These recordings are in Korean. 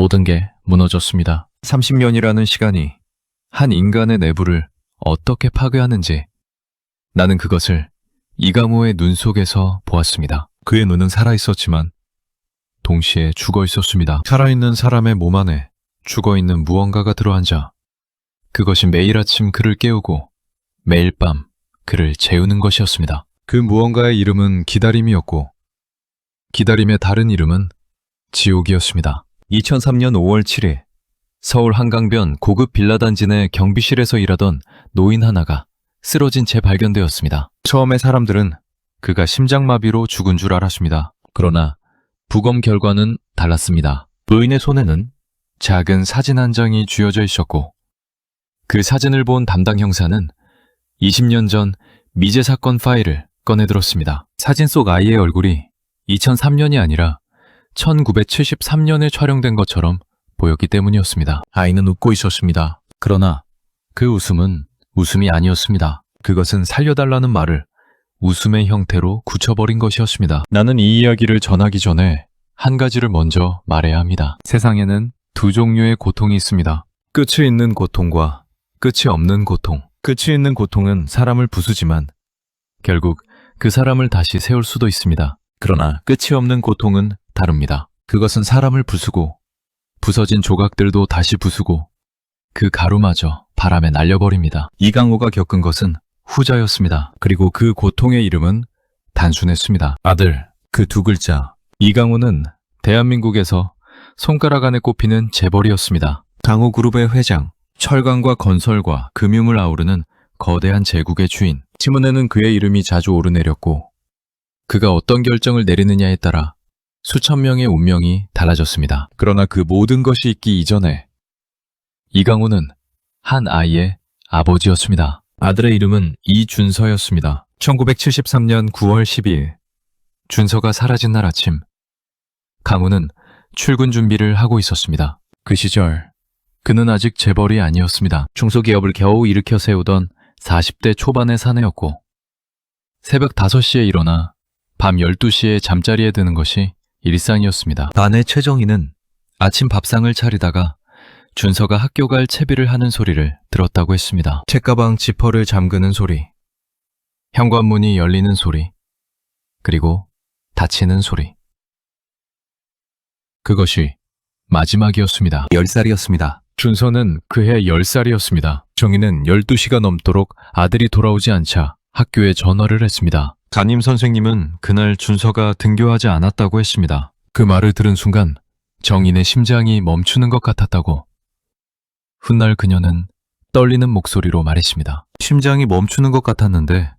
모든 게 무너졌습니다. 30년이라는 시간이 한 인간의 내부를 어떻게 파괴하는지 나는 그것을 이강호의 눈 속에서 보았습니다. 그의 눈은 살아있었지만 동시에 죽어있었습니다. 살아있는 사람의 몸 안에 죽어있는 무언가가 들어앉아 그것이 매일 아침 그를 깨우고 매일 밤 그를 재우는 것이었습니다. 그 무언가의 이름은 기다림이었고 기다림의 다른 이름은 지옥이었습니다. 2003년 5월 7일 서울 한강변 고급 빌라 단지 내 경비실에서 일하던 노인 하나가 쓰러진 채 발견되었습니다. 처음에 사람들은 그가 심장마비로 죽은 줄 알았습니다. 그러나 부검 결과는 달랐습니다. 노인의 손에는 작은 사진 한 장이 쥐어져 있었고 그 사진을 본 담당 형사는 20년 전 미제 사건 파일을 꺼내들었습니다. 사진 속 아이의 얼굴이 2003년이 아니라 1973년에 촬영된 것처럼 보였기 때문이었습니다. 아이는 웃고 있었습니다. 그러나 그 웃음은 웃음이 아니었습니다. 그것은 살려달라는 말을 웃음의 형태로 굳혀버린 것이었습니다. 나는 이 이야기를 전하기 전에 한 가지를 먼저 말해야 합니다. 세상에는 두 종류의 고통이 있습니다. 끝이 있는 고통과 끝이 없는 고통. 끝이 있는 고통은 사람을 부수지만 결국 그 사람을 다시 세울 수도 있습니다. 그러나 끝이 없는 고통은 다릅니다. 그것은 사람을 부수고 부서진 조각들도 다시 부수고 그 가루마저 바람에 날려버립니다. 이강호가 겪은 것은 후자였습니다. 그리고 그 고통의 이름은 단순했습니다. 아들, 그 두 글자. 이강호는 대한민국에서 손가락 안에 꼽히는 재벌이었습니다. 강호그룹의 회장, 철강과 건설과 금융을 아우르는 거대한 제국의 주인. 신문에는 그의 이름이 자주 오르내렸고 그가 어떤 결정을 내리느냐에 따라 수천 명의 운명이 달라졌습니다. 그러나 그 모든 것이 있기 이전에 이강호는 한 아이의 아버지였습니다. 아들의 이름은 이준서였습니다. 1973년 9월 12일 준서가 사라진 날 아침 강호는 출근 준비를 하고 있었습니다. 그 시절 그는 아직 재벌이 아니었습니다. 중소기업을 겨우 일으켜 세우던 40대 초반의 사내였고 새벽 5시에 일어나 밤 12시에 잠자리에 드는 것이 일상이었습니다. 아내 최정희는 아침 밥상을 차리다가 준서가 학교 갈 채비를 하는 소리를 들었다고 했습니다. 책가방 지퍼를 잠그는 소리, 현관문이 열리는 소리, 그리고 닫히는 소리. 그것이 마지막이었습니다. 10살이었습니다. 준서는 그해 10살이었습니다. 정희는 12시가 넘도록 아들이 돌아오지 않자 학교에 전화를 했습니다. 담임 선생님은 그날 준서가 등교하지 않았다고 했습니다. 그 말을 들은 순간 정인의 심장이 멈추는 것 같았다고. 훗날 그녀는 떨리는 목소리로 말했습니다. 심장이 멈추는 것 같았는데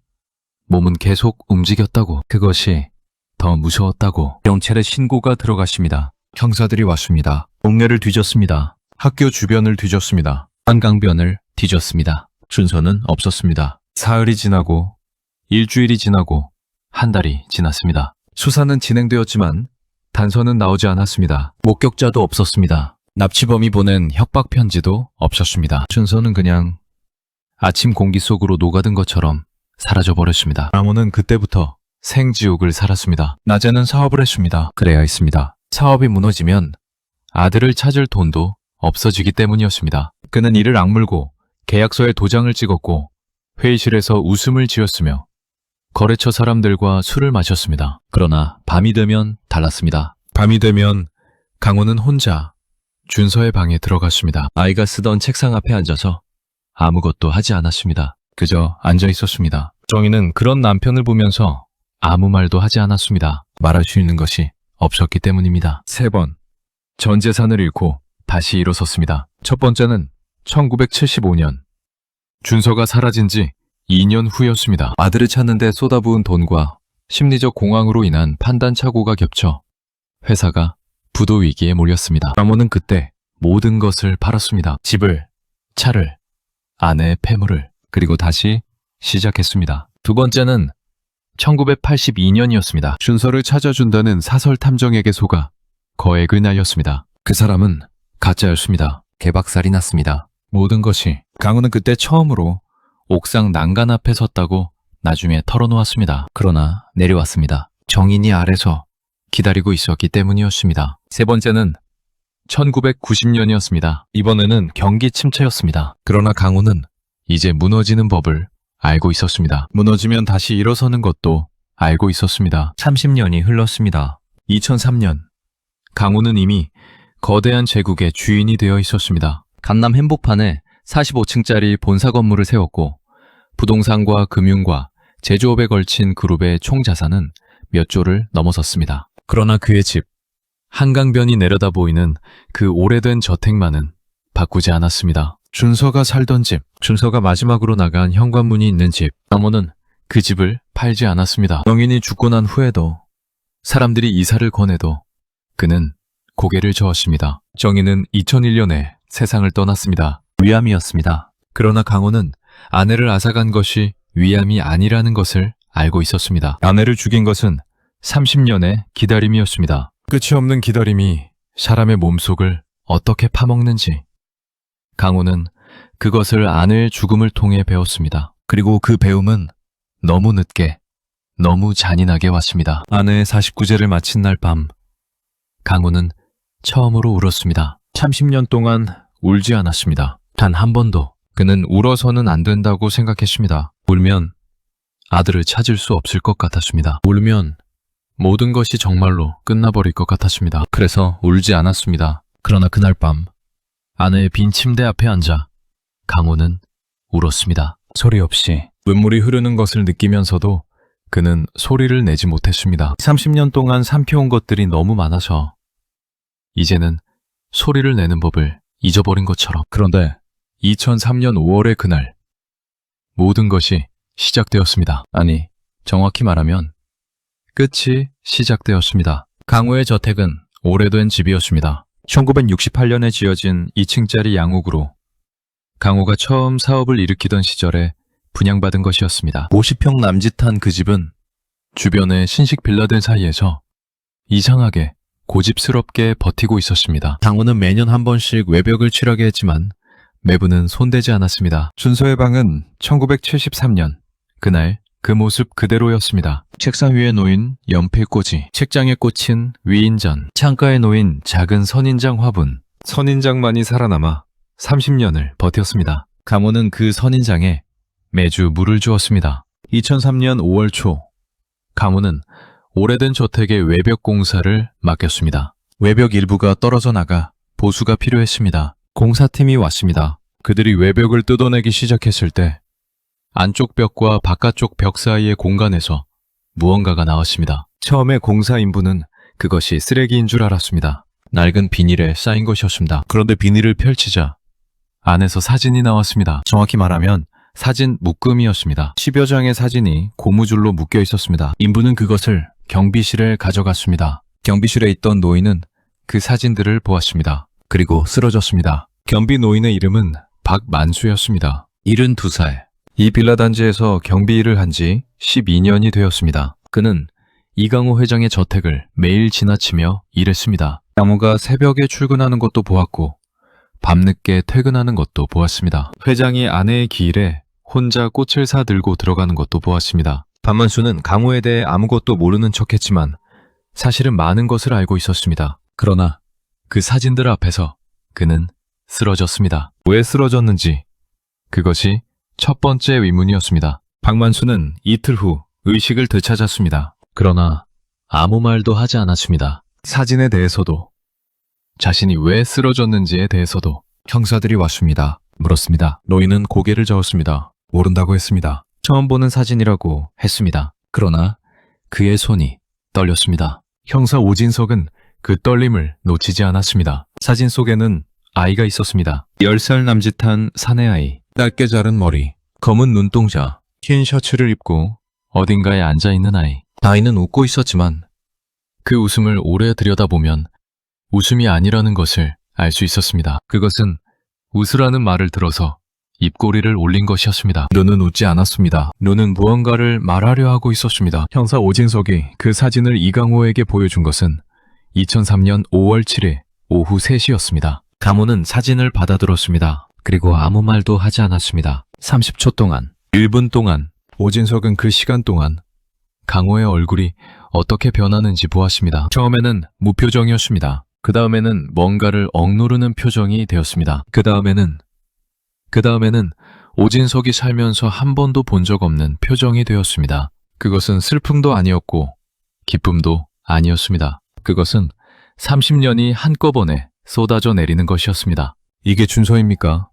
몸은 계속 움직였다고. 그것이 더 무서웠다고. 경찰에 신고가 들어갔습니다. 형사들이 왔습니다. 동네를 뒤졌습니다. 학교 주변을 뒤졌습니다. 한강변을 뒤졌습니다. 준서는 없었습니다. 사흘이 지나고 일주일이 지나고 한 달이 지났습니다. 수사는 진행되었지만 단서는 나오지 않았습니다. 목격자도 없었습니다. 납치범이 보낸 협박 편지도 없었습니다. 준서는 그냥 아침 공기 속으로 녹아든 것처럼 사라져버렸습니다. 라모는 그때부터 생지옥을 살았습니다. 낮에는 사업을 했습니다. 그래야 했습니다. 사업이 무너지면 아들을 찾을 돈도 없어지기 때문이었습니다. 그는 이를 악물고 계약서에 도장을 찍었고 회의실에서 웃음을 지었으며 거래처 사람들과 술을 마셨습니다. 그러나 밤이 되면 달랐습니다. 밤이 되면 강호는 혼자 준서의 방에 들어갔습니다. 아이가 쓰던 책상 앞에 앉아서 아무것도 하지 않았습니다. 그저 앉아 있었습니다. 정희는 그런 남편을 보면서 아무 말도 하지 않았습니다. 말할 수 있는 것이 없었기 때문입니다. 3번 전 재산을 잃고 다시 일어섰습니다. 첫 번째는 1975년 준서가 사라진 지 2년 후였습니다. 아들을 찾는데 쏟아부은 돈과 심리적 공황으로 인한 판단 착오가 겹쳐 회사가 부도 위기에 몰렸습니다. 라모는 그때 모든 것을 팔았습니다. 집을, 차를, 아내의 폐물을, 그리고 다시 시작했습니다. 두 번째는 1982년이었습니다. 준서를 찾아준다는 사설 탐정에게 속아 거액을 날렸습니다. 그 사람은 가짜였습니다. 개박살이 났습니다. 모든 것이. 강호는 그때 처음으로 옥상 난간 앞에 섰다고 나중에 털어놓았습니다. 그러나 내려왔습니다. 정인이 아래서 기다리고 있었기 때문이었습니다. 세 번째는 1990년이었습니다. 이번에는 경기 침체였습니다. 그러나 강호는 이제 무너지는 법을 알고 있었습니다. 무너지면 다시 일어서는 것도 알고 있었습니다. 30년이 흘렀습니다. 2003년, 강호는 이미 거대한 제국의 주인이 되어 있었습니다. 강남 한복판에 45층짜리 본사 건물을 세웠고 부동산과 금융과 제조업에 걸친 그룹의 총 자산은 몇 조를 넘어섰습니다. 그러나 그의 집, 한강변이 내려다 보이는 그 오래된 저택만은 바꾸지 않았습니다. 준서가 살던 집, 준서가 마지막으로 나간 현관문이 있는 집, 강호는 그 집을 팔지 않았습니다. 영인이 죽고 난 후에도 사람들이 이사를 권해도 그는 고개를 저었습니다. 정희는 2001년에 세상을 떠났습니다. 위암이었습니다. 그러나 강호는 아내를 앗아간 것이 위암이 아니라는 것을 알고 있었습니다. 아내를 죽인 것은 30년의 기다림이었습니다. 끝이 없는 기다림이 사람의 몸속을 어떻게 파먹는지 강호는 그것을 아내의 죽음을 통해 배웠습니다. 그리고 그 배움은 너무 늦게, 너무 잔인하게 왔습니다. 아내의 49제를 마친 날 밤, 강호는 처음으로 울었습니다. 30년 동안 울지 않았습니다. 단 한 번도. 그는 울어서는 안 된다고 생각했습니다. 울면 아들을 찾을 수 없을 것 같았습니다. 울면 모든 것이 정말로 끝나버릴 것 같았습니다. 그래서 울지 않았습니다. 그러나 그날 밤 아내의 빈 침대 앞에 앉아 강호는 울었습니다. 소리 없이 눈물이 흐르는 것을 느끼면서도 그는 소리를 내지 못했습니다. 30년 동안 삼켜온 것들이 너무 많아서 이제는 소리를 내는 법을 잊어버린 것처럼. 그런데 2003년 5월의 그날 모든 것이 시작되었습니다. 아니, 정확히 말하면 끝이 시작되었습니다. 강호의 저택은 오래된 집이었습니다. 1968년에 지어진 2층짜리 양옥으로 강호가 처음 사업을 일으키던 시절에 분양받은 것이었습니다. 50평 남짓한 그 집은 주변의 신식 빌라들 사이에서 이상하게 고집스럽게 버티고 있었습니다. 강호는 매년 한 번씩 외벽을 칠하게 했지만 매부는 손대지 않았습니다. 준서의 방은 1973년 그날 그 모습 그대로였습니다. 책상 위에 놓인 연필꽂이, 책장에 꽂힌 위인전, 창가에 놓인 작은 선인장 화분. 선인장만이 살아남아 30년을 버텼습니다. 강호는 그 선인장에 매주 물을 주었습니다. 2003년 5월 초, 강호는 오래된 저택의 외벽 공사를 맡겼습니다. 외벽 일부가 떨어져 나가 보수가 필요했습니다. 공사팀이 왔습니다. 그들이 외벽을 뜯어내기 시작했을 때 안쪽 벽과 바깥쪽 벽 사이의 공간에서 무언가가 나왔습니다. 처음에 공사인부는 그것이 쓰레기인 줄 알았습니다. 낡은 비닐에 쌓인 것이었습니다. 그런데 비닐을 펼치자 안에서 사진이 나왔습니다. 정확히 말하면 사진 묶음이었습니다. 10여 장의 사진이 고무줄로 묶여 있었습니다. 인부는 그것을 경비실에 가져갔습니다. 경비실에 있던 노인은 그 사진들을 보았습니다. 그리고 쓰러졌습니다. 경비 노인의 이름은 박만수였습니다. 72살. 이 빌라 단지에서 경비 일을 한 지 12년이 되었습니다. 그는 이강호 회장의 저택을 매일 지나치며 일했습니다. 강호가 새벽에 출근하는 것도 보았고 밤늦게 퇴근하는 것도 보았습니다. 회장이 아내의 기일에 혼자 꽃을 사 들고 들어가는 것도 보았습니다. 박만수는 강호에 대해 아무것도 모르는 척했지만 사실은 많은 것을 알고 있었습니다. 그러나 그 사진들 앞에서 그는 쓰러졌습니다. 왜 쓰러졌는지 그것이 첫 번째 의문이었습니다. 박만수는 이틀 후 의식을 되찾았습니다. 그러나 아무 말도 하지 않았습니다. 사진에 대해서도 자신이 왜 쓰러졌는지에 대해서도. 형사들이 왔습니다. 물었습니다. 노인은 고개를 저었습니다. 모른다고 했습니다. 처음 보는 사진이라고 했습니다. 그러나 그의 손이 떨렸습니다. 형사 오진석은 그 떨림을 놓치지 않았습니다. 사진 속에는 아이가 있었습니다. 10살 남짓한 사내아이, 짧게 자른 머리, 검은 눈동자, 흰 셔츠를 입고 어딘가에 앉아있는 아이. 아이는 웃고 있었지만 그 웃음을 오래 들여다보면 웃음이 아니라는 것을 알 수 있었습니다. 그것은 웃으라는 말을 들어서 입꼬리를 올린 것이었습니다. 눈은 웃지 않았습니다. 눈은 무언가를 말하려 하고 있었습니다. 형사 오진석이 그 사진을 이강호에게 보여준 것은 2003년 5월 7일 오후 3시였습니다. 강호는 사진을 받아들었습니다. 그리고 아무 말도 하지 않았습니다. 30초 동안, 1분 동안, 오진석은 그 시간 동안 강호의 얼굴이 어떻게 변하는지 보았습니다. 처음에는 무표정이었습니다. 그 다음에는 뭔가를 억누르는 표정이 되었습니다. 그 다음에는 오진석이 살면서 한 번도 본 적 없는 표정이 되었습니다. 그것은 슬픔도 아니었고 기쁨도 아니었습니다. 그것은 30년이 한꺼번에 쏟아져 내리는 것이었습니다. 이게 준서입니까?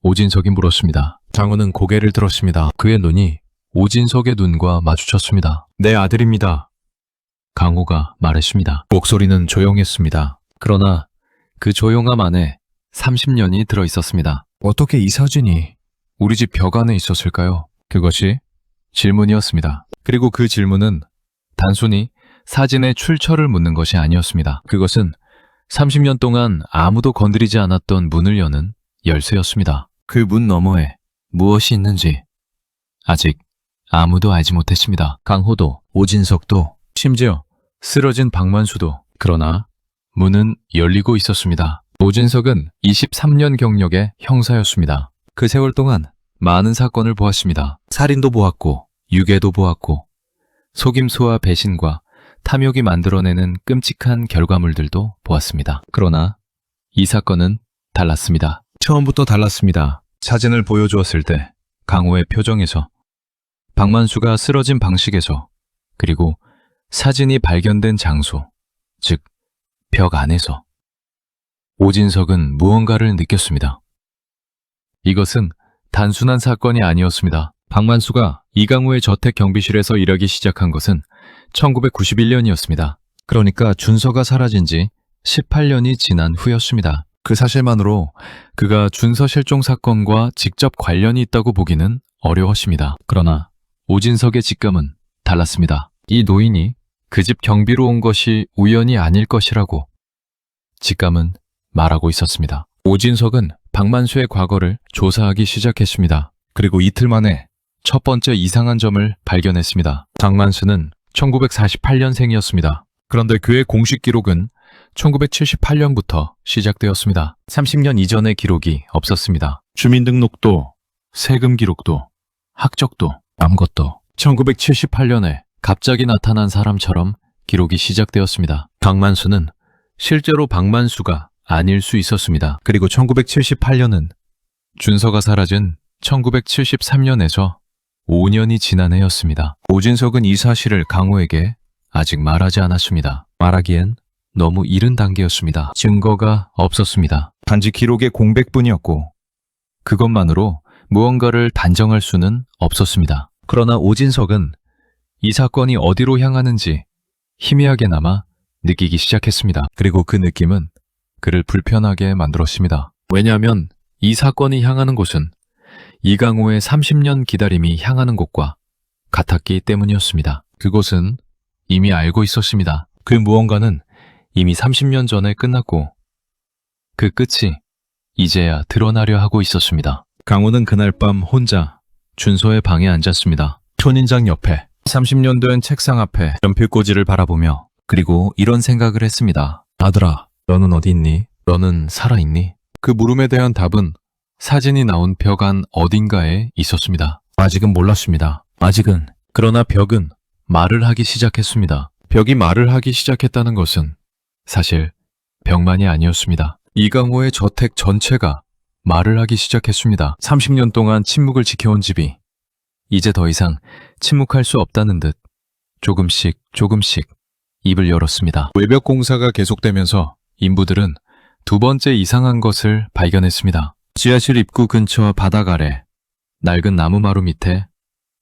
오진석이 물었습니다. 장호는 고개를 들었습니다. 그의 눈이 오진석의 눈과 마주쳤습니다. 내 아들입니다. 강호가 말했습니다. 목소리는 조용했습니다. 그러나 그 조용함 안에 30년이 들어 있었습니다. 어떻게 이 사진이 우리 집 벽 안에 있었을까요? 그것이 질문이었습니다. 그리고 그 질문은 단순히 사진의 출처를 묻는 것이 아니었습니다. 그것은 30년 동안 아무도 건드리지 않았던 문을 여는 열쇠였습니다. 그 문 너머에 무엇이 있는지 아직 아무도 알지 못했습니다. 강호도, 오진석도, 심지어 쓰러진 박만수도. 그러나 문은 열리고 있었습니다. 오진석은 23년 경력의 형사였습니다. 그 세월 동안 많은 사건을 보았습니다. 살인도 보았고, 유괴도 보았고, 속임수와 배신과 탐욕이 만들어내는 끔찍한 결과물들도 보았습니다. 그러나 이 사건은 달랐습니다. 처음부터 달랐습니다. 사진을 보여주었을 때 강호의 표정에서, 박만수가 쓰러진 방식에서, 그리고 사진이 발견된 장소, 즉 벽 안에서 오진석은 무언가를 느꼈습니다. 이것은 단순한 사건이 아니었습니다. 박만수가 이강호의 저택 경비실에서 일하기 시작한 것은 1991년이었습니다. 그러니까 준서가 사라진 지 18년이 지난 후였습니다. 그 사실만으로 그가 준서 실종 사건과 직접 관련이 있다고 보기는 어려웠습니다. 그러나 오진석의 직감은 달랐습니다. 이 노인이 그 집 경비로 온 것이 우연이 아닐 것이라고 직감은 말하고 있었습니다. 오진석은 박만수의 과거를 조사하기 시작했습니다. 그리고 이틀 만에 첫 번째 이상한 점을 발견했습니다. 박만수는 1948년생이었습니다. 그런데 그의 공식 기록은 1978년부터 시작되었습니다. 30년 이전의 기록이 없었습니다. 주민등록도, 세금 기록도, 학적도, 아무것도. 1978년에 갑자기 나타난 사람처럼 기록이 시작되었습니다. 박만수는 실제로 박만수가 아닐 수 있었습니다. 그리고 1978년은 준서가 사라진 1973년에서 5년이 지난 해였습니다. 오진석은 이 사실을 강호에게 아직 말하지 않았습니다. 말하기엔 너무 이른 단계였습니다. 증거가 없었습니다. 단지 기록의 공백뿐이었고 그것만으로 무언가를 단정할 수는 없었습니다. 그러나 오진석은 이 사건이 어디로 향하는지 희미하게나마 느끼기 시작했습니다. 그리고 그 느낌은 그를 불편하게 만들었습니다. 왜냐하면 이 사건이 향하는 곳은 이강호의 30년 기다림이 향하는 곳과 같았기 때문이었습니다. 그곳은 이미 알고 있었습니다. 그 무언가는 이미 30년 전에 끝났고 그 끝이 이제야 드러나려 하고 있었습니다. 강호는 그날 밤 혼자 준서의 방에 앉았습니다. 초인장 옆에 30년 된 책상 앞에 연필꽂이를 바라보며 그리고 이런 생각을 했습니다. 아들아, 너는 어디 있니? 너는 살아있니? 그 물음에 대한 답은 사진이 나온 벽 안 어딘가에 있었습니다. 아직은 몰랐습니다. 아직은. 그러나 벽은 말을 하기 시작했습니다. 벽이 말을 하기 시작했다는 것은 사실 벽만이 아니었습니다. 이강호의 저택 전체가 말을 하기 시작했습니다. 30년 동안 침묵을 지켜온 집이 이제 더 이상 침묵할 수 없다는 듯 조금씩 입을 열었습니다. 외벽 공사가 계속되면서 인부들은 두 번째 이상한 것을 발견했습니다. 지하실 입구 근처 바닥 아래 낡은 나무마루 밑에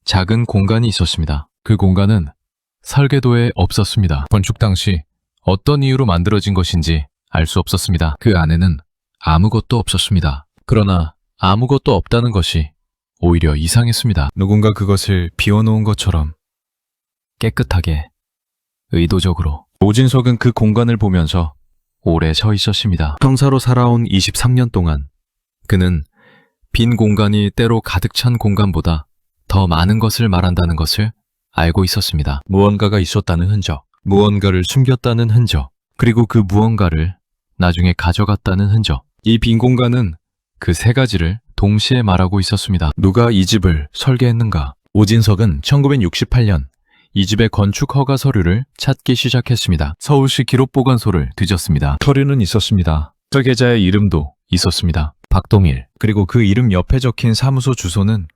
작은 공간이 있었습니다. 그 공간은 설계도에 없었습니다. 건축 당시 어떤 이유로 만들어진 것인지 알 수 없었습니다. 그 안에는 아무것도 없었습니다. 그러나 아무것도 없다는 것이 오히려 이상했습니다. 누군가 그것을 비워놓은 것처럼 깨끗하게, 의도적으로. 오진석은 그 공간을 보면서 오래 서 있었습니다. 형사로 살아온 23년 동안 그는 빈 공간이 때로 가득 찬 공간보다 더 많은 것을 말한다는 것을 알고 있었습니다. 무언가가 있었다는 흔적, 무언가를 숨겼다는 흔적, 그리고 그 무언가를 나중에 가져갔다는 흔적. 이 빈 공간은 그 세 가지를 동시에 말하고 있었습니다. 누가 이 집을 설계했는가? 오진석은 1968년 이 집의 건축 허가 서류를 찾기 시작했습니다. 서울시 기록보관소를 뒤졌습니다. 서류는 있었습니다. 저 계좌의 이름도 있었습니다. 박동일. 그리고 그 이름 옆에 적힌 사무소 주소는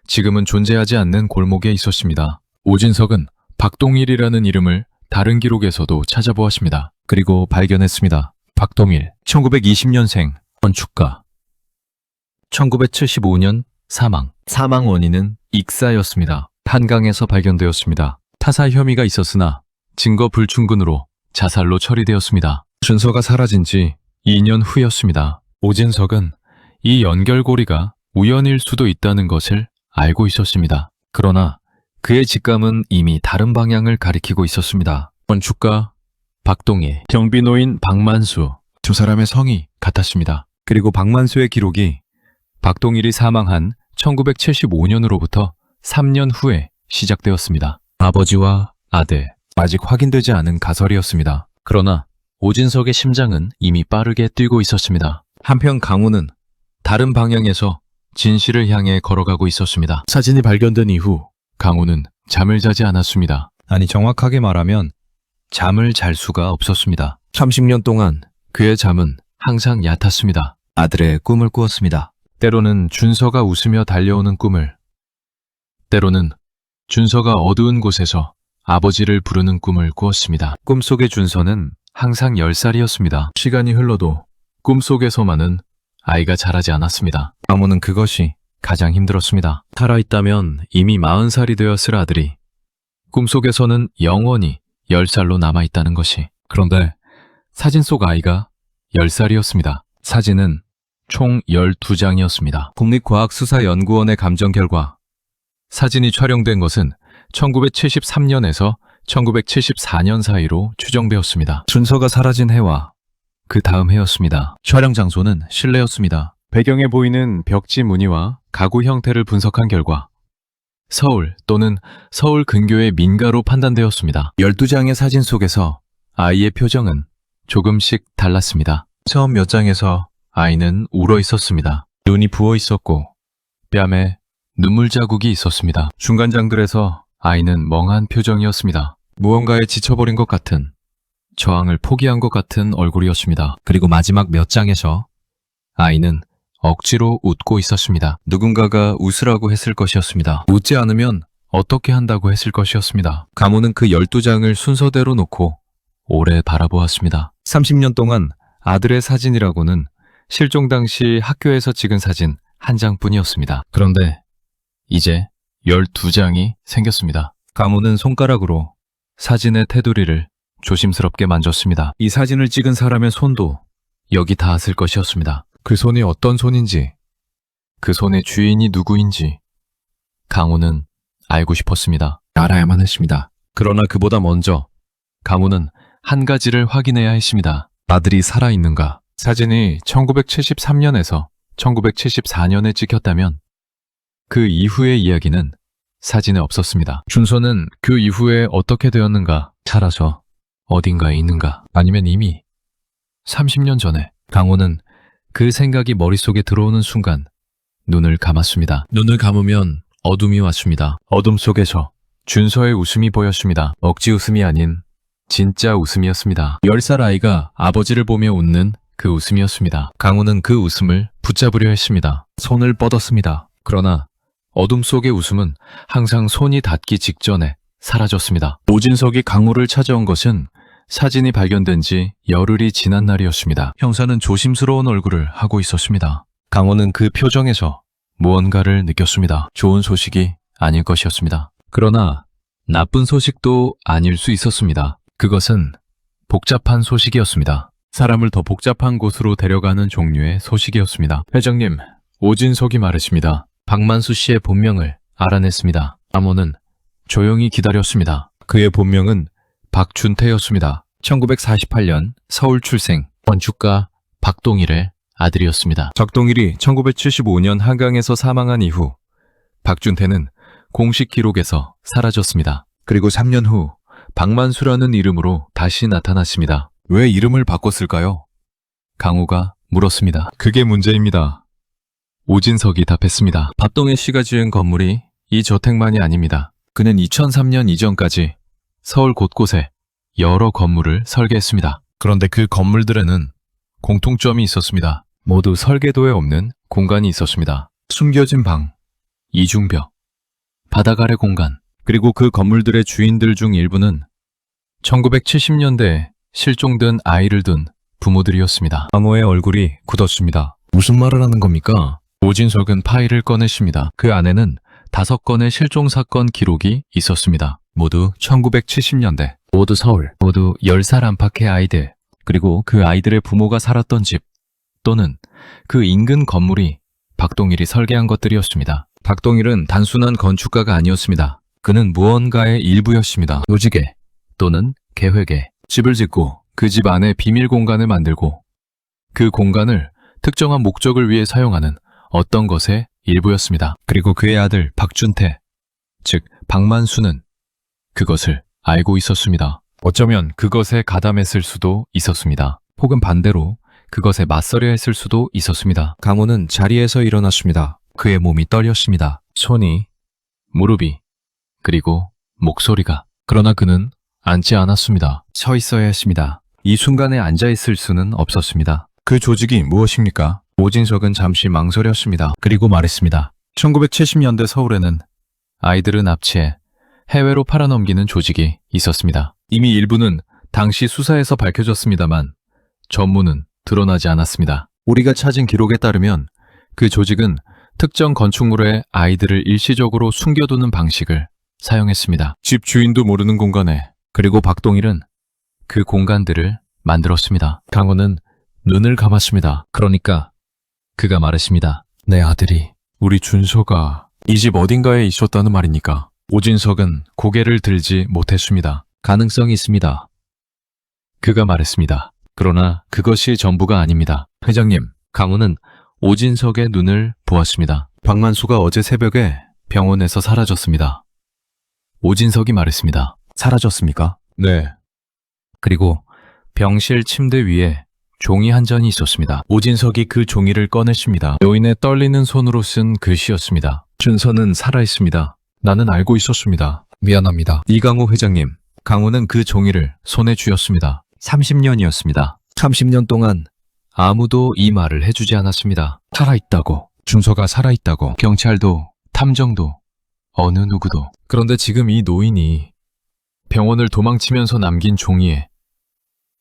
지금은 존재하지 않는 골목에 있었습니다. 오진석은 박동일이라는 이름을 다른 기록에서도 찾아보았습니다. 그리고 발견했습니다. 박동일, 1920년생, 건축가. 1975년 사망. 사망 원인은 익사였습니다. 한강에서 발견되었습니다. 타살 혐의가 있었으나 증거 불충분으로 자살로 처리되었습니다. 준서가 사라진 지 2년 후였습니다. 오진석은 이 연결고리가 우연일 수도 있다는 것을 알고 있었습니다. 그러나 그의 직감은 이미 다른 방향을 가리키고 있었습니다. 건축가 박동일, 경비노인 박만수, 두 사람의 성이 같았습니다. 그리고 박만수의 기록이 박동일이 사망한 1975년으로부터 3년 후에 시작되었습니다. 아버지와 아들, 아직 확인되지 않은 가설이었습니다. 그러나 오진석의 심장은 이미 빠르게 뛰고 있었습니다. 한편 강호는 다른 방향에서 진실을 향해 걸어가고 있었습니다. 사진이 발견된 이후 강호는 잠을 자지 않았습니다. 아니, 정확하게 말하면 잠을 잘 수가 없었습니다. 30년 동안 그의 잠은 항상 얕았습니다. 아들의 꿈을 꾸었습니다. 때로는 준서가 웃으며 달려오는 꿈을, 때로는 준서가 어두운 곳에서 아버지를 부르는 꿈을 꾸었습니다. 꿈속의 준서는 항상 10살이었습니다. 시간이 흘러도 꿈속에서만은 아이가 자라지 않았습니다. 강호는 그것이 가장 힘들었습니다. 살아있다면 이미 40살이 되었을 아들이 꿈속에서는 영원히 10살로 남아있다는 것이. 그런데 사진 속 아이가 10살이었습니다. 사진은 총 12장이었습니다. 국립과학수사연구원의 감정 결과 사진이 촬영된 것은 1973년에서 1974년 사이로 추정되었습니다. 준서가 사라진 해와 그 다음 해였습니다. 촬영 장소는 실내였습니다. 배경에 보이는 벽지 무늬와 가구 형태를 분석한 결과 서울 또는 서울 근교의 민가로 판단되었습니다. 12장의 사진 속에서 아이의 표정은 조금씩 달랐습니다. 처음 몇 장에서 아이는 울어 있었습니다. 눈이 부어 있었고 뺨에 눈물 자국이 있었습니다. 중간 장들에서 아이는 멍한 표정이었습니다. 무언가에 지쳐버린 것 같은, 저항을 포기한 것 같은 얼굴이었습니다. 그리고 마지막 몇 장에서 아이는 억지로 웃고 있었습니다. 누군가가 웃으라고 했을 것이었습니다. 웃지 않으면 어떻게 한다고 했을 것이었습니다. 가모는 그 12장을 순서대로 놓고 오래 바라보았습니다. 30년 동안 아들의 사진이라고는 실종 당시 학교에서 찍은 사진 한 장뿐이었습니다. 그런데 이제 12장이 생겼습니다. 가모는 손가락으로 사진의 테두리를 조심스럽게 만졌습니다. 이 사진을 찍은 사람의 손도 여기 닿았을 것이었습니다. 그 손이 어떤 손인지, 그 손의 주인이 누구인지 강호는 알고 싶었습니다. 알아야만 했습니다. 그러나 그보다 먼저 강호는 한 가지를 확인해야 했습니다. 아들이 살아있는가? 사진이 1973년에서 1974년에 찍혔다면 그 이후의 이야기는 사진에 없었습니다. 준서는 그 이후에 어떻게 되었는가? 살아서 어딘가에 있는가? 아니면 이미 30년 전에? 강호는 그 생각이 머릿속에 들어오는 순간 눈을 감았습니다. 눈을 감으면 어둠이 왔습니다. 어둠 속에서 준서의 웃음이 보였습니다. 억지 웃음이 아닌 진짜 웃음이었습니다. 10살 아이가 아버지를 보며 웃는 그 웃음이었습니다. 강호는 그 웃음을 붙잡으려 했습니다. 손을 뻗었습니다. 그러나 어둠 속의 웃음은 항상 손이 닿기 직전에 사라졌습니다. 오진석이 강호를 찾아온 것은 사진이 발견된 지 열흘이 지난 날이었습니다. 형사는 조심스러운 얼굴을 하고 있었습니다. 강호는 그 표정에서 무언가를 느꼈습니다. 좋은 소식이 아닐 것이었습니다. 그러나 나쁜 소식도 아닐 수 있었습니다. 그것은 복잡한 소식이었습니다. 사람을 더 복잡한 곳으로 데려가는 종류의 소식이었습니다. 회장님, 오진석이 말했습니다. 박만수 씨의 본명을 알아냈습니다. 강호는 조용히 기다렸습니다. 그의 본명은 박준태였습니다. 1948년 서울 출생, 건축가 박동일의 아들이었습니다. 박동일이 1975년 한강에서 사망한 이후 박준태는 공식 기록에서 사라졌습니다. 그리고 3년 후 박만수라는 이름으로 다시 나타났습니다. 왜 이름을 바꿨을까요? 강호가 물었습니다. 그게 문제입니다. 오진석이 답했습니다. 박동일 씨가 지은 건물이 이 저택만이 아닙니다. 그는 2003년 이전까지 서울 곳곳에 여러 건물을 설계했습니다. 그런데 그 건물들에는 공통점이 있었습니다. 모두 설계도에 없는 공간이 있었습니다. 숨겨진 방, 이중벽, 바닥 아래 공간, 그리고 그 건물들의 주인들 중 일부는 1970년대에 실종된 아이를 둔 부모들이었습니다. 강호의 얼굴이 굳었습니다. 무슨 말을 하는 겁니까? 오진석은 파일을 꺼내십니다. 그 안에는 5건의 실종 사건 기록이 있었습니다. 모두 1970년대. 모두 서울. 모두 10살 안팎의 아이들. 그리고 그 아이들의 부모가 살았던 집 또는 그 인근 건물이 박동일이 설계한 것들이었습니다. 박동일은 단순한 건축가가 아니었습니다. 그는 무언가의 일부였습니다. 조직에 또는 계획에 집을 짓고 그 집 안에 비밀 공간을 만들고 그 공간을 특정한 목적을 위해 사용하는 어떤 것의 일부였습니다. 그리고 그의 아들 박준태, 즉 박만수는 그것을 알고 있었습니다. 어쩌면 그것에 가담했을 수도 있었습니다. 혹은 반대로 그것에 맞서려 했을 수도 있었습니다. 강호는 자리에서 일어났습니다. 그의 몸이 떨렸습니다. 손이, 무릎이, 그리고 목소리가. 그러나 그는 앉지 않았습니다. 서 있어야 했습니다. 이 순간에 앉아있을 수는 없었습니다. 그 조직이 무엇입니까? 오진석은 잠시 망설였습니다. 그리고 말했습니다. 1970년대 서울에는 아이들을 납치해 해외로 팔아넘기는 조직이 있었습니다. 이미 일부는 당시 수사에서 밝혀졌습니다만 전무는 드러나지 않았습니다. 우리가 찾은 기록에 따르면 그 조직은 특정 건축물에 아이들을 일시적으로 숨겨두는 방식을 사용했습니다. 집 주인도 모르는 공간에. 그리고 박동일은 그 공간들을 만들었습니다. 강호는 눈을 감았습니다. 그러니까 그가 말했습니다. 내 아들이, 우리 준서가 이 집 어딘가에 있었다는 말입니까? 오진석은 고개를 들지 못했습니다. 가능성이 있습니다. 그가 말했습니다. 그러나 그것이 전부가 아닙니다. 회장님, 강호는 오진석의 눈을 보았습니다. 박만수가 어제 새벽에 병원에서 사라졌습니다. 오진석이 말했습니다. 사라졌습니까? 네. 그리고 병실 침대 위에 종이 한 장이 있었습니다. 오진석이 그 종이를 꺼냈습니다. 노인의 떨리는 손으로 쓴 글씨였습니다. 준서는 살아있습니다. 나는 알고 있었습니다. 미안합니다. 이강호 회장님. 강호는 그 종이를 손에 쥐었습니다. 30년이었습니다. 30년 동안 아무도 이 말을 해주지 않았습니다. 살아있다고. 준서가 살아있다고. 경찰도, 탐정도, 어느 누구도. 그런데 지금 이 노인이 병원을 도망치면서 남긴 종이에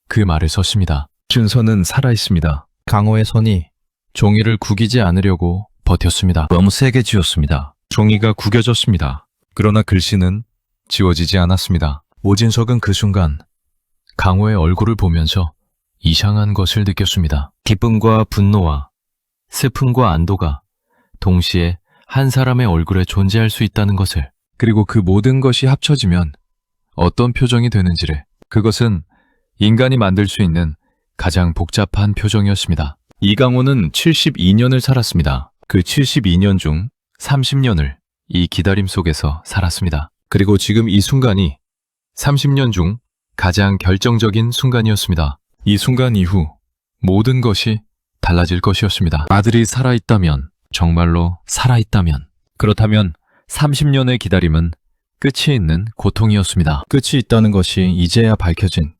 그 말을 썼습니다. 준서는 살아있습니다. 강호의 손이 종이를 구기지 않으려고 버텼습니다. 너무 세게 쥐었습니다. 종이가 구겨졌습니다. 그러나 글씨는 지워지지 않았습니다. 오진석은 그 순간 강호의 얼굴을 보면서 이상한 것을 느꼈습니다. 기쁨과 분노와 슬픔과 안도가 동시에 한 사람의 얼굴에 존재할 수 있다는 것을, 그리고 그 모든 것이 합쳐지면 어떤 표정이 되는지를, 그것은 인간이 만들 수 있는 가장 복잡한 표정이었습니다. 이강호는 72년을 살았습니다. 그 72년 중 30년을 이 기다림 속에서 살았습니다. 그리고 지금 이 순간이 30년 중 가장 결정적인 순간이었습니다. 이 순간 이후 모든 것이 달라질 것이었습니다. 아들이 살아있다면, 정말로 살아있다면, 그렇다면 30년의 기다림은 끝이 있는 고통이었습니다. 끝이 있다는 것이 이제야 밝혀진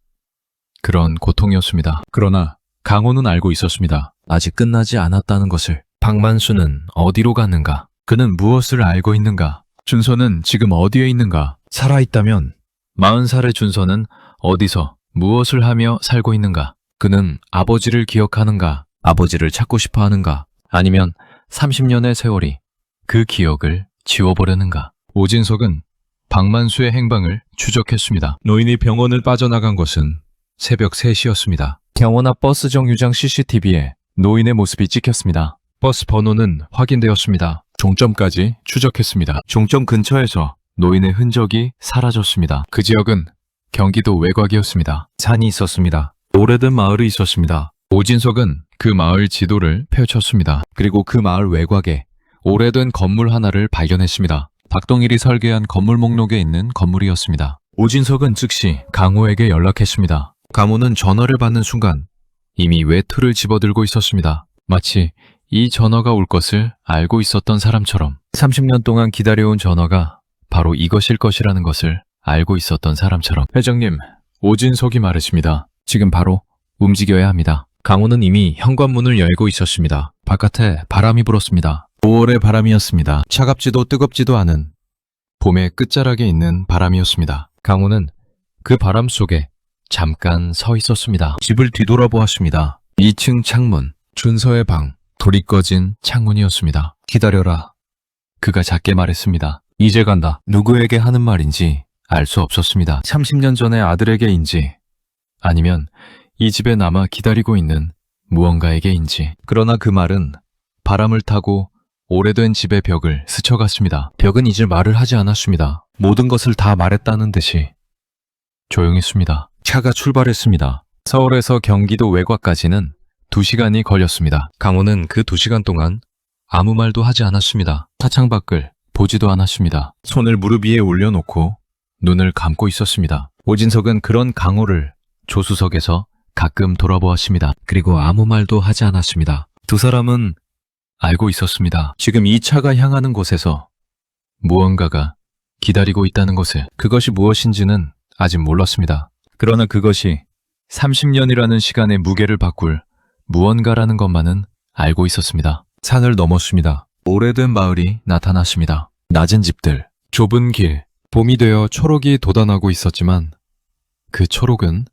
그런 고통이었습니다. 그러나 강호는 알고 있었습니다. 아직 끝나지 않았다는 것을. 박만수는 어디로 갔는가? 그는 무엇을 알고 있는가? 준서는 지금 어디에 있는가? 살아있다면 40살의 준서는 어디서 무엇을 하며 살고 있는가? 그는 아버지를 기억하는가? 아버지를 찾고 싶어 하는가? 아니면 30년의 세월이 그 기억을 지워버렸는가? 오진석은 박만수의 행방을 추적했습니다. 노인이 병원을 빠져나간 것은 새벽 3시였습니다. 병원 앞 버스 정류장 CCTV에 노인의 모습이 찍혔습니다. 버스 번호는 확인되었습니다. 종점까지 추적했습니다. 종점 근처에서 노인의 흔적이 사라졌습니다. 그 지역은 경기도 외곽이었습니다. 산이 있었습니다. 오래된 마을이 있었습니다. 오진석은 그 마을 지도를 펼쳤습니다. 그리고 그 마을 외곽에 오래된 건물 하나를 발견했습니다. 박동일이 설계한 건물 목록에 있는 건물이었습니다. 오진석은 즉시 강호에게 연락했습니다. 강호는 전화를 받는 순간 이미 외투를 집어들고 있었습니다. 마치 이 전화가 올 것을 알고 있었던 사람처럼. 30년 동안 기다려온 전화가 바로 이것일 것이라는 것을 알고 있었던 사람처럼. 회장님, 오진석이 말했습니다. 지금 바로 움직여야 합니다. 강호는 이미 현관문을 열고 있었습니다. 바깥에 바람이 불었습니다. 5월의 바람이었습니다. 차갑지도 뜨겁지도 않은 봄의 끝자락에 있는 바람이었습니다. 강호는 그 바람 속에 잠깐 서 있었습니다. 집을 뒤돌아보았습니다. 2층 창문, 준서의 방, 불이 꺼진 창문이었습니다. 기다려라. 그가 작게 말했습니다. 이제 간다. 누구에게 하는 말인지 알 수 없었습니다. 30년 전의 아들에게인지 아니면 이 집에 남아 기다리고 있는 무언가에게인지. 그러나 그 말은 바람을 타고 오래된 집의 벽을 스쳐갔습니다. 벽은 이제 말을 하지 않았습니다. 모든 것을 다 말했다는 듯이 조용했습니다. 차가 출발했습니다. 서울에서 경기도 외곽까지는 2시간이 걸렸습니다. 강호는 그 2시간 동안 아무 말도 하지 않았습니다. 차창 밖을 보지도 않았습니다. 손을 무릎 위에 올려놓고 눈을 감고 있었습니다. 오진석은 그런 강호를 조수석에서 가끔 돌아보았습니다. 그리고 아무 말도 하지 않았습니다. 두 사람은 알고 있었습니다. 지금 이 차가 향하는 곳에서 무언가가 기다리고 있다는 것을. 그것이 무엇인지는 아직 몰랐습니다. 그러나 그것이 30년이라는 시간의 무게를 바꿀 무언가라는 것만은 알고 있었습니다. 산을 넘었습니다. 오래된 마을이 나타났습니다. 낮은 집들, 좁은 길, 봄이 되어 초록이 돋아나고 있었지만 그 초록은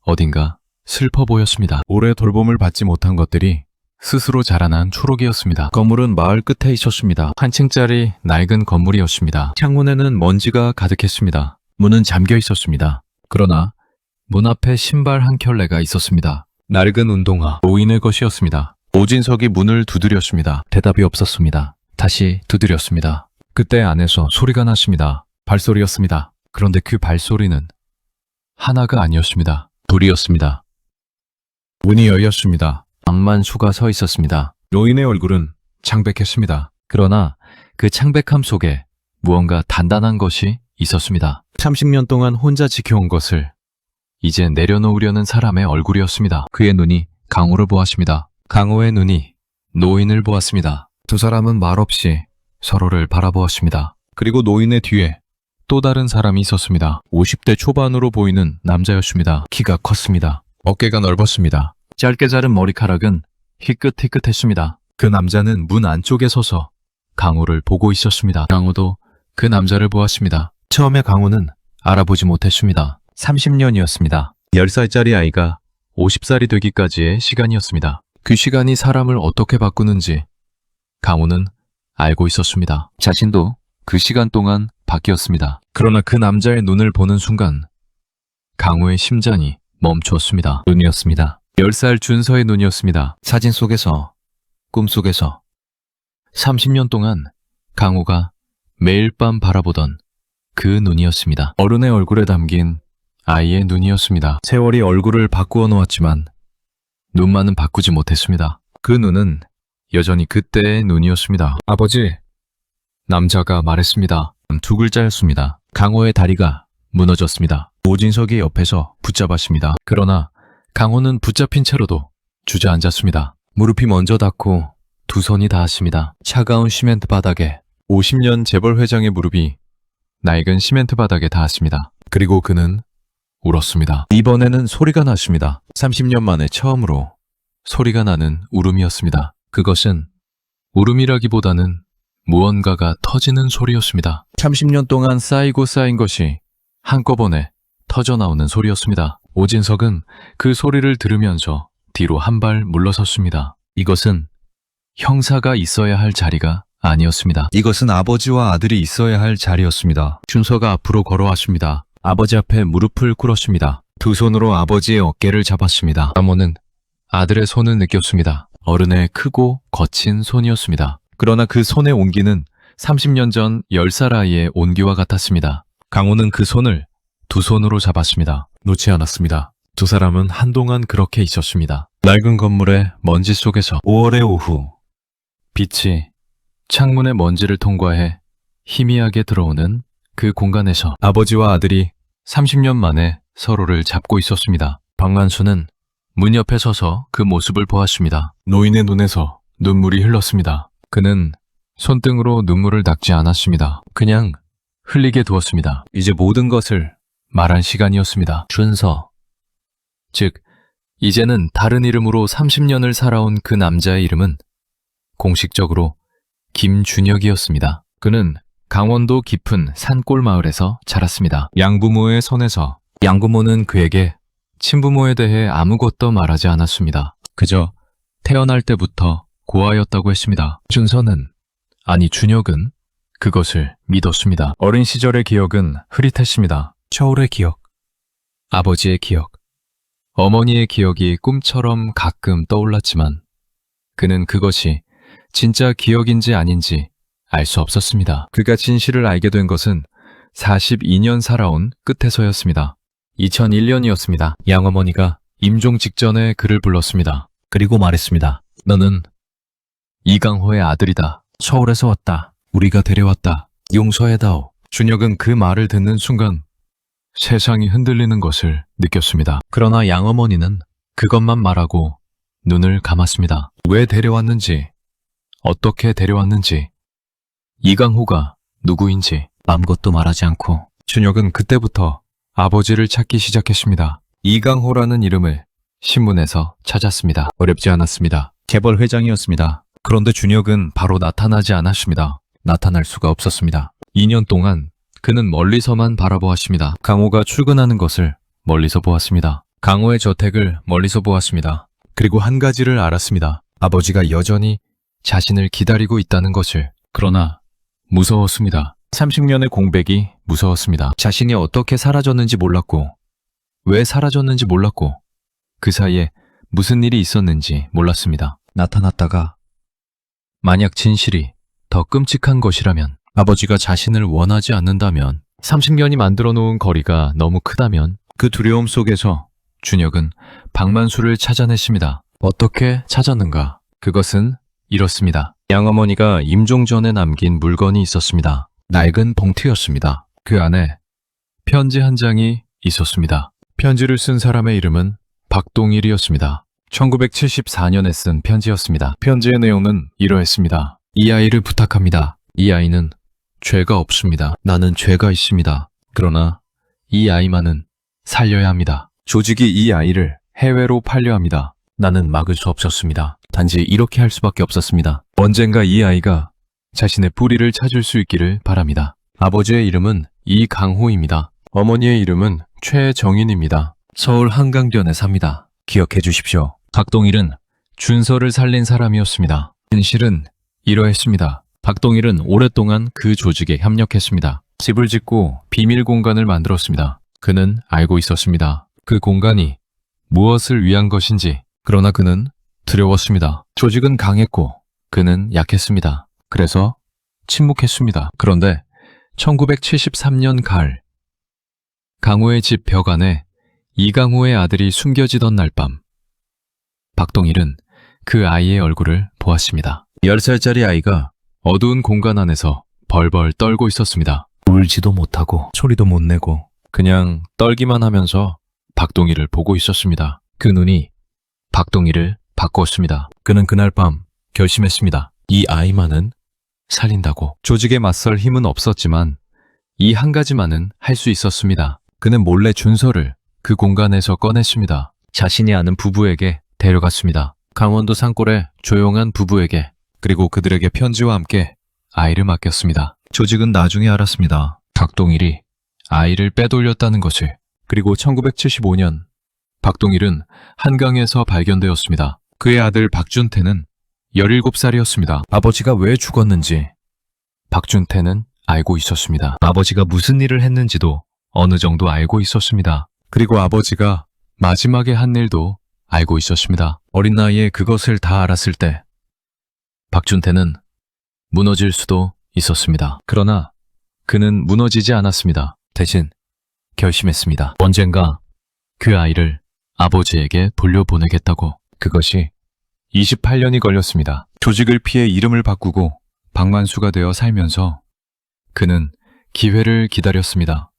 어딘가 슬퍼 보였습니다. 오래 돌봄을 받지 못한 것들이 스스로 자라난 초록이었습니다. 건물은 마을 끝에 있었습니다. 한 층짜리 낡은 건물이었습니다. 창문에는 먼지가 가득했습니다. 문은 잠겨 있었습니다. 그러나 문 앞에 신발 한 켤레가 있었습니다. 낡은 운동화, 노인의 것이었습니다. 오진석이 문을 두드렸습니다. 대답이 없었습니다. 다시 두드렸습니다. 그때 안에서 소리가 났습니다. 발소리였습니다. 그런데 그 발소리는 하나가 아니었습니다. 둘이었습니다. 문이 열렸습니다. 박만수가 서 있었습니다. 노인의 얼굴은 창백했습니다. 그러나 그 창백함 속에 무언가 단단한 것이 있었습니다. 30년 동안 혼자 지켜온 것을 이제 내려놓으려는 사람의 얼굴이었습니다. 그의 눈이 강호를 보았습니다. 강호의 눈이 노인을 보았습니다. 두 사람은 말없이 서로를 바라보았습니다. 그리고 노인의 뒤에 또 다른 사람이 있었습니다. 50대 초반으로 보이는 남자였습니다. 키가 컸습니다. 어깨가 넓었습니다. 짧게 자른 머리카락은 희끗희끗했습니다. 그 남자는 문 안쪽에 서서 강호를 보고 있었습니다. 강호도 그 남자를 보았습니다. 처음에 강호는 알아보지 못했습니다. 30년이었습니다. 10살짜리 아이가 50살이 되기까지의 시간이었습니다. 그 시간이 사람을 어떻게 바꾸는지 강호는 알고 있었습니다. 자신도 그 시간 동안 바뀌었습니다. 그러나 그 남자의 눈을 보는 순간 강호의 심장이 멈추었습니다. 눈이었습니다. 10살 준서의 눈이었습니다. 사진 속에서, 꿈속에서 30년 동안 강호가 매일 밤 바라보던 그 눈이었습니다. 어른의 얼굴에 담긴 아이의 눈이었습니다. 세월이 얼굴을 바꾸어 놓았지만 눈만은 바꾸지 못했습니다. 그 눈은 여전히 그때의 눈이었습니다. 아버지, 남자가 말했습니다. 두 글자였습니다. 강호의 다리가 무너졌습니다. 오진석이 옆에서 붙잡았습니다. 그러나 강호는 붙잡힌 채로도 주저앉았습니다. 무릎이 먼저 닿고 두 손이 닿았습니다. 차가운 시멘트 바닥에 50년 재벌 회장의 무릎이 낡은 시멘트 바닥에 닿았습니다. 그리고 그는 울었습니다. 이번에는 소리가 났습니다. 30년 만에 처음으로 소리가 나는 울음이었습니다. 그것은 울음이라기보다는 무언가가 터지는 소리였습니다. 30년 동안 쌓이고 쌓인 것이 한꺼번에 터져나오는 소리였습니다. 오진석은 그 소리를 들으면서 뒤로 한 발 물러섰습니다. 이것은 형사가 있어야 할 자리가 아니었습니다. 이것은 아버지와 아들이 있어야 할 자리였습니다. 준서가 앞으로 걸어왔습니다. 아버지 앞에 무릎을 꿇었습니다. 두 손으로 아버지의 어깨를 잡았습니다. 사모는 아들의 손을 느꼈습니다. 어른의 크고 거친 손이었습니다. 그러나 그 손의 온기는 30년 전 10살 아이의 온기와 같았습니다. 강호는 그 손을 두 손으로 잡았습니다. 놓지 않았습니다. 두 사람은 한동안 그렇게 있었습니다. 낡은 건물의 먼지 속에서 5월의 오후 빛이 창문의 먼지를 통과해 희미하게 들어오는 그 공간에서 아버지와 아들이 30년 만에 서로를 잡고 있었습니다. 박만수는 문 옆에 서서 그 모습을 보았습니다. 노인의 눈에서 눈물이 흘렀습니다. 그는 손등으로 눈물을 닦지 않았습니다. 그냥 흘리게 두었습니다. 이제 모든 것을 말한 시간이었습니다. 준서. 즉, 이제는 다른 이름으로 30년을 살아온 그 남자의 이름은 공식적으로 김준혁이었습니다. 그는 강원도 깊은 산골 마을에서 자랐습니다. 양부모의 손에서 양부모는 그에게 친부모에 대해 아무것도 말하지 않았습니다. 그저 태어날 때부터 고아였다고 했습니다. 준서는, 아니 준혁은 그것을 믿었습니다. 어린 시절의 기억은 흐릿했습니다. 겨울의 기억, 아버지의 기억, 어머니의 기억이 꿈처럼 가끔 떠올랐지만 그는 그것이 진짜 기억인지 아닌지 알 수 없었습니다. 그가 진실을 알게 된 것은 42년 살아온 끝에서였습니다. 2001년이었습니다. 양어머니가 임종 직전에 그를 불렀습니다. 그리고 말했습니다. 너는 이강호의 아들이다. 서울에서 왔다. 우리가 데려왔다. 용서해다오. 준혁은 그 말을 듣는 순간 세상이 흔들리는 것을 느꼈습니다. 그러나 양어머니는 그것만 말하고 눈을 감았습니다. 왜 데려왔는지, 어떻게 데려왔는지, 이강호가 누구인지 아무것도 말하지 않고 준혁은 그때부터 아버지를 찾기 시작했습니다. 이강호라는 이름을 신문에서 찾았습니다. 어렵지 않았습니다. 재벌 회장이었습니다. 그런데 준혁은 바로 나타나지 않았습니다. 나타날 수가 없었습니다. 2년 동안 그는 멀리서만 바라보았습니다. 강호가 출근하는 것을 멀리서 보았습니다. 강호의 저택을 멀리서 보았습니다. 그리고 한 가지를 알았습니다. 아버지가 여전히 자신을 기다리고 있다는 것을. 그러나 무서웠습니다. 30년의 공백이 무서웠습니다. 자신이 어떻게 사라졌는지 몰랐고, 왜 사라졌는지 몰랐고, 그 사이에 무슨 일이 있었는지 몰랐습니다. 나타났다가 만약 진실이 더 끔찍한 것이라면, 아버지가 자신을 원하지 않는다면, 30년이 만들어 놓은 거리가 너무 크다면, 그 두려움 속에서 준혁은 박만수를 찾아냈습니다. 어떻게 찾았는가? 그것은 이렇습니다. 양어머니가 임종 전에 남긴 물건이 있었습니다. 낡은 봉투였습니다. 그 안에 편지 한 장이 있었습니다. 편지를 쓴 사람의 이름은 박동일이었습니다. 1974년에 쓴 편지였습니다. 편지의 내용은 이러했습니다. 이 아이를 부탁합니다. 이 아이는 죄가 없습니다. 나는 죄가 있습니다. 그러나 이 아이만은 살려야 합니다. 조직이 이 아이를 해외로 팔려 합니다. 나는 막을 수 없었습니다. 단지 이렇게 할 수밖에 없었습니다. 언젠가 이 아이가 자신의 뿌리를 찾을 수 있기를 바랍니다. 아버지의 이름은 이강호입니다. 어머니의 이름은 최정인입니다. 서울 한강변에 삽니다. 기억해 주십시오. 박동일은 준서를 살린 사람이었습니다. 진실은 이러했습니다. 박동일은 오랫동안 그 조직에 협력했습니다. 집을 짓고 비밀 공간을 만들었습니다. 그는 알고 있었습니다. 그 공간이 무엇을 위한 것인지. 그러나 그는 두려웠습니다. 조직은 강했고 그는 약했습니다. 그래서 침묵했습니다. 그런데 1973년 가을, 강호의 집 벽 안에 이강호의 아들이 숨겨지던 날 밤, 박동일은 그 아이의 얼굴을 보았습니다. 10살짜리 아이가 어두운 공간 안에서 벌벌 떨고 있었습니다. 울지도 못하고 소리도 못 내고 그냥 떨기만 하면서 박동일을 보고 있었습니다. 그 눈이 박동일을 바꾸었습니다. 그는 그날 밤 결심했습니다. 이 아이만은 살린다고. 조직에 맞설 힘은 없었지만 이 한 가지만은 할 수 있었습니다. 그는 몰래 준서를 그 공간에서 꺼냈습니다. 자신이 아는 부부에게 데려갔습니다. 강원도 산골의 조용한 부부에게. 그리고 그들에게 편지와 함께 아이를 맡겼습니다. 조직은 나중에 알았습니다. 박동일이 아이를 빼돌렸다는 것을. 그리고 1975년 박동일은 한강에서 발견되었습니다. 그의 아들 박준태는 17살이었습니다. 아버지가 왜 죽었는지 박준태는 알고 있었습니다. 아버지가 무슨 일을 했는지도 어느 정도 알고 있었습니다. 그리고 아버지가 마지막에 한 일도 알고 있었습니다. 어린 나이에 그것을 다 알았을 때 박준태는 무너질 수도 있었습니다. 그러나 그는 무너지지 않았습니다. 대신 결심했습니다. 언젠가 그 아이를 아버지에게 돌려보내겠다고. 그것이 28년이 걸렸습니다. 조직을 피해 이름을 바꾸고 박만수가 되어 살면서 그는 기회를 기다렸습니다.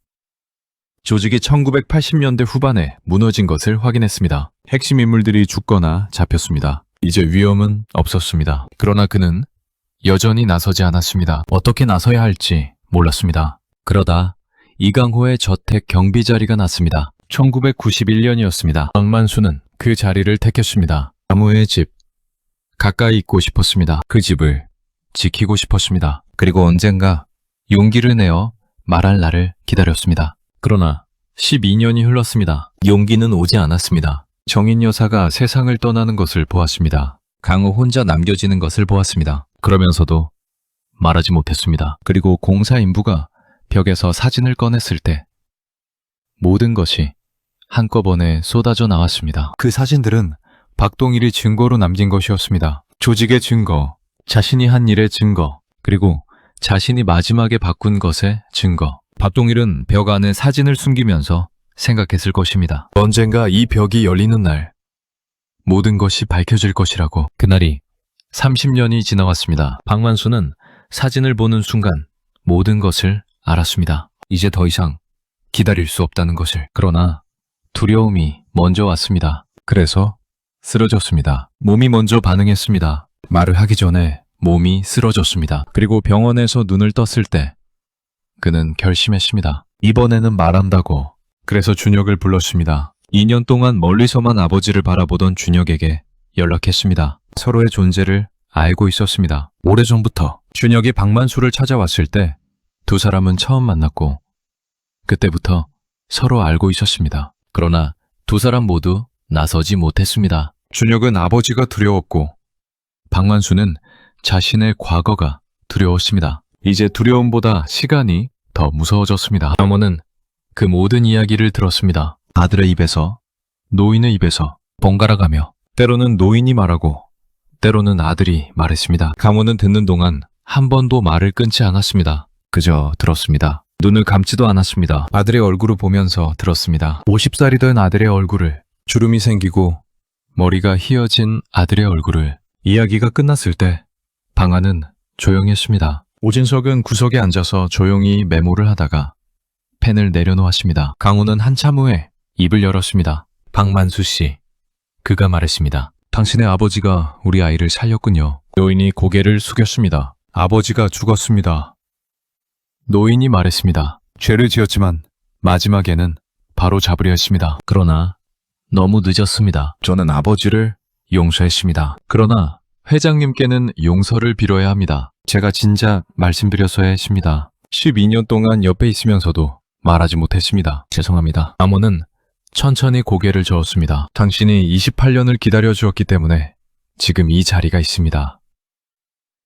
조직이 1980년대 후반에 무너진 것을 확인했습니다. 핵심 인물들이 죽거나 잡혔습니다. 이제 위험은 없었습니다. 그러나 그는 여전히 나서지 않았습니다. 어떻게 나서야 할지 몰랐습니다. 그러다 이강호의 저택 경비 자리가 났습니다. 1991년이었습니다. 박만수는 그 자리를 택했습니다. 아무의 집. 가까이 있고 싶었습니다. 그 집을 지키고 싶었습니다. 그리고 언젠가 용기를 내어 말할 날을 기다렸습니다. 그러나 12년이 흘렀습니다. 용기는 오지 않았습니다. 정인 여사가 세상을 떠나는 것을 보았습니다. 강호 혼자 남겨지는 것을 보았습니다. 그러면서도 말하지 못했습니다. 그리고 공사 인부가 벽에서 사진을 꺼냈을 때 모든 것이 한꺼번에 쏟아져 나왔습니다. 그 사진들은 박동일이 증거로 남긴 것이었습니다. 조직의 증거, 자신이 한 일의 증거, 그리고 자신이 마지막에 바꾼 것의 증거. 박동일은 벽 안에 사진을 숨기면서 생각했을 것입니다. 언젠가 이 벽이 열리는 날 모든 것이 밝혀질 것이라고. 그날이 30년이 지나왔습니다. 박만수는 사진을 보는 순간 모든 것을 알았습니다. 이제 더 이상 기다릴 수 없다는 것을. 그러나 두려움이 먼저 왔습니다. 그래서 쓰러졌습니다. 몸이 먼저 반응했습니다. 말을 하기 전에 몸이 쓰러졌습니다. 그리고 병원에서 눈을 떴을 때 그는 결심했습니다. 이번에는 말한다고. 그래서 준혁을 불렀습니다. 2년 동안 멀리서만 아버지를 바라보던 준혁에게 연락했습니다. 서로의 존재를 알고 있었습니다. 오래전부터 준혁이 박만수를 찾아왔을 때 두 사람은 처음 만났고 그때부터 서로 알고 있었습니다. 그러나 두 사람 모두 나서지 못했습니다. 준혁은 아버지가 두려웠고 박만수는 자신의 과거가 두려웠습니다. 이제 두려움보다 시간이 더 무서워졌습니다. 어머는 그 모든 이야기를 들었습니다. 아들의 입에서, 노인의 입에서 번갈아가며 때로는 노인이 말하고 때로는 아들이 말했습니다. 강호는 듣는 동안 한 번도 말을 끊지 않았습니다. 그저 들었습니다. 눈을 감지도 않았습니다. 아들의 얼굴을 보면서 들었습니다. 50살이 된 아들의 얼굴을, 주름이 생기고 머리가 휘어진 아들의 얼굴을. 이야기가 끝났을 때 방 안은 조용했습니다. 오진석은 구석에 앉아서 조용히 메모를 하다가 펜을 내려놓았습니다. 강호는 한참 후에 입을 열었습니다. 박만수 씨, 그가 말했습니다. 당신의 아버지가 우리 아이를 살렸군요. 노인이 고개를 숙였습니다. 아버지가 죽었습니다. 노인이 말했습니다. 죄를 지었지만 마지막에는 바로 잡으려 했습니다. 그러나 너무 늦었습니다. 저는 아버지를 용서했습니다. 그러나 회장님께는 용서를 빌어야 합니다. 제가 진작 말씀드렸어야 했습니다. 12년 동안 옆에 있으면서도 말하지 못했습니다. 죄송합니다. 아모는 천천히 고개를 저었습니다. 당신이 28년을 기다려주었기 때문에 지금 이 자리가 있습니다.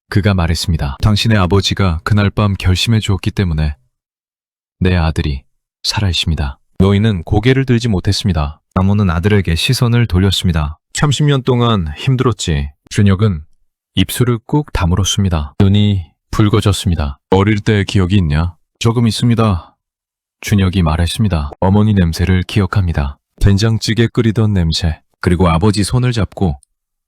그가 말했습니다. 당신의 아버지가 그날 밤 결심해 주었기 때문에 내 아들이 살아있습니다. 노인은 고개를 들지 못했습니다. 아모는 아들에게 시선을 돌렸습니다. 30년 동안 힘들었지. 준혁은 입술을 꾹 다물었습니다. 눈이 붉어졌습니다. 어릴 때의 기억이 있냐? 조금 있습니다. 준혁이 말했습니다. 어머니 냄새를 기억합니다. 된장찌개 끓이던 냄새, 그리고 아버지 손을 잡고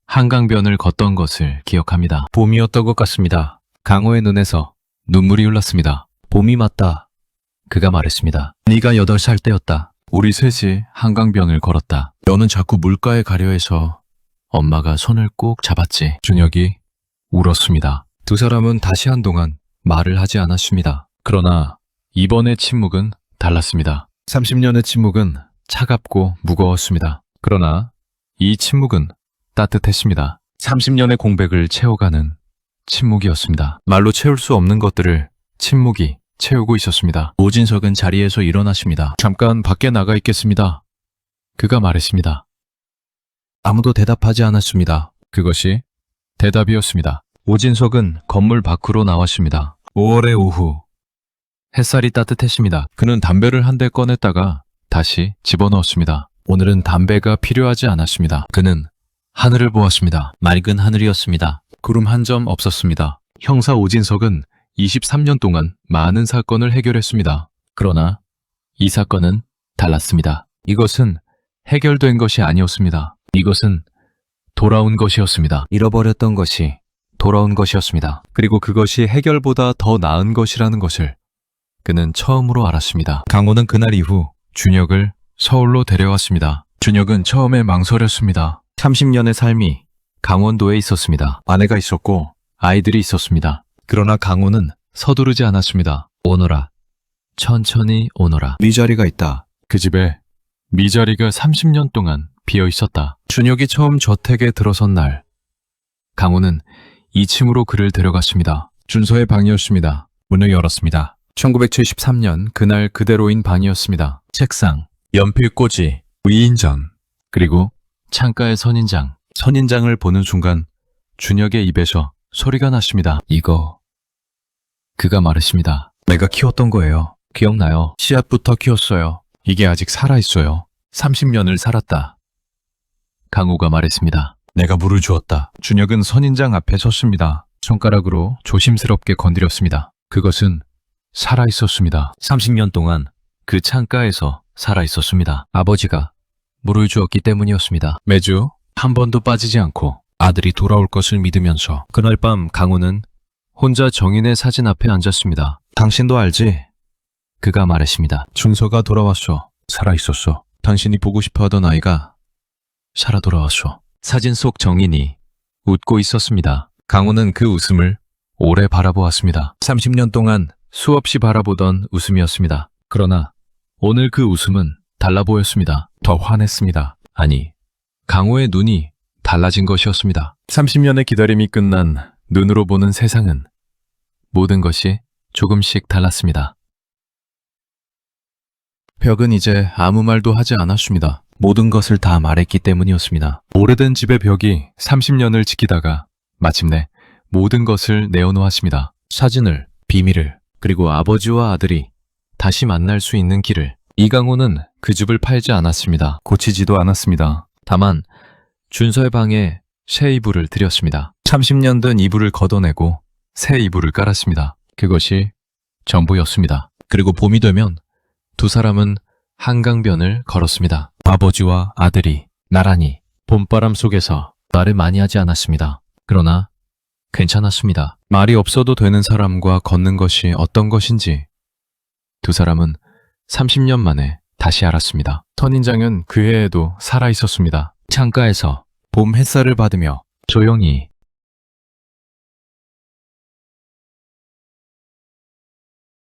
한강변을 걷던 것을 기억합니다. 봄이었던 것 같습니다. 강호의 눈에서 눈물이 흘렀습니다. 봄이 맞다. 그가 말했습니다. 네가 8살 때였다. 우리 셋이 한강변을 걸었다. 너는 자꾸 물가에 가려 해서 엄마가 손을 꼭 잡았지. 준혁이 울었습니다. 두 사람은 다시 한동안 말을 하지 않았습니다. 그러나 이번의 침묵은 달랐습니다. 30년의 침묵은 차갑고 무거웠습니다. 그러나 이 침묵은 따뜻했습니다. 30년의 공백을 채워가는 침묵이었습니다. 말로 채울 수 없는 것들을 침묵이 채우고 있었습니다. 오진석은 자리에서 일어났습니다. 잠깐 밖에 나가 있겠습니다. 그가 말했습니다. 아무도 대답하지 않았습니다. 그것이 대답이었습니다. 오진석은 건물 밖으로 나왔습니다. 5월의 오후. 햇살이 따뜻했습니다. 그는 담배를 한 대 꺼냈다가 다시 집어넣었습니다. 오늘은 담배가 필요하지 않았습니다. 그는 하늘을 보았습니다. 맑은 하늘이었습니다. 구름 한 점 없었습니다. 형사 오진석은 23년 동안 많은 사건을 해결했습니다. 그러나 이 사건은 달랐습니다. 이것은 해결된 것이 아니었습니다. 이것은 돌아온 것이었습니다. 잃어버렸던 것이 돌아온 것이었습니다. 그리고 그것이 해결보다 더 나은 것이라는 것을 그는 처음으로 알았습니다. 강호는 그날 이후 준혁을 서울로 데려왔습니다. 준혁은 처음에 망설였습니다. 30년의 삶이 강원도에 있었습니다. 아내가 있었고 아이들이 있었습니다. 그러나 강호는 서두르지 않았습니다. 오너라, 천천히 오너라. 미자리가 있다. 그 집에 미자리가 30년 동안 비어 있었다. 준혁이 처음 저택에 들어선 날, 강호는 2층으로 그를 데려갔습니다. 준서의 방이었습니다. 문을 열었습니다. 1973년 그날 그대로인 방이었습니다. 책상, 연필꽂이, 위인전, 그리고 창가의 선인장. 선인장을 보는 순간 준혁의 입에서 소리가 났습니다. 이거, 그가 말했습니다. 내가 키웠던 거예요. 기억나요? 씨앗부터 키웠어요. 이게 아직 살아있어요. 30년을 살았다. 강호가 말했습니다. 내가 물을 주었다. 준혁은 선인장 앞에 섰습니다. 손가락으로 조심스럽게 건드렸습니다. 그것은 살아있었습니다. 30년 동안 그 창가에서 살아있었습니다. 아버지가 물을 주었기 때문이었습니다. 매주 한 번도 빠지지 않고 아들이 돌아올 것을 믿으면서. 그날 밤 강호는 혼자 정인의 사진 앞에 앉았습니다. 당신도 알지? 그가 말했습니다. 준서가 돌아왔어. 살아있었어. 당신이 보고 싶어하던 아이가 살아 돌아왔어. 사진 속 정인이 웃고 있었습니다. 강호는 그 웃음을 오래 바라보았습니다. 30년 동안 수없이 바라보던 웃음이었습니다. 그러나 오늘 그 웃음은 달라 보였습니다. 더 환했습니다. 아니, 강호의 눈이 달라진 것이었습니다. 30년의 기다림이 끝난 눈으로 보는 세상은 모든 것이 조금씩 달랐습니다. 벽은 이제 아무 말도 하지 않았습니다. 모든 것을 다 말했기 때문이었습니다. 오래된 집의 벽이 30년을 지키다가 마침내 모든 것을 내어놓았습니다. 사진을, 비밀을, 그리고 아버지와 아들이 다시 만날 수 있는 길을. 이강호는 그 집을 팔지 않았습니다. 고치지도 않았습니다. 다만 준서의 방에 새 이불을 들였습니다. 30년 된 이불을 걷어내고 새 이불을 깔았습니다. 그것이 전부였습니다. 그리고 봄이 되면 두 사람은 한강변을 걸었습니다. 아버지와 아들이 나란히 봄바람 속에서 말을 많이 하지 않았습니다. 그러나 괜찮았습니다. 말이 없어도 되는 사람과 걷는 것이 어떤 것인지 두 사람은 30년 만에 다시 알았습니다. 선인장은 그 해에도 살아있었습니다. 창가에서 봄 햇살을 받으며 조용히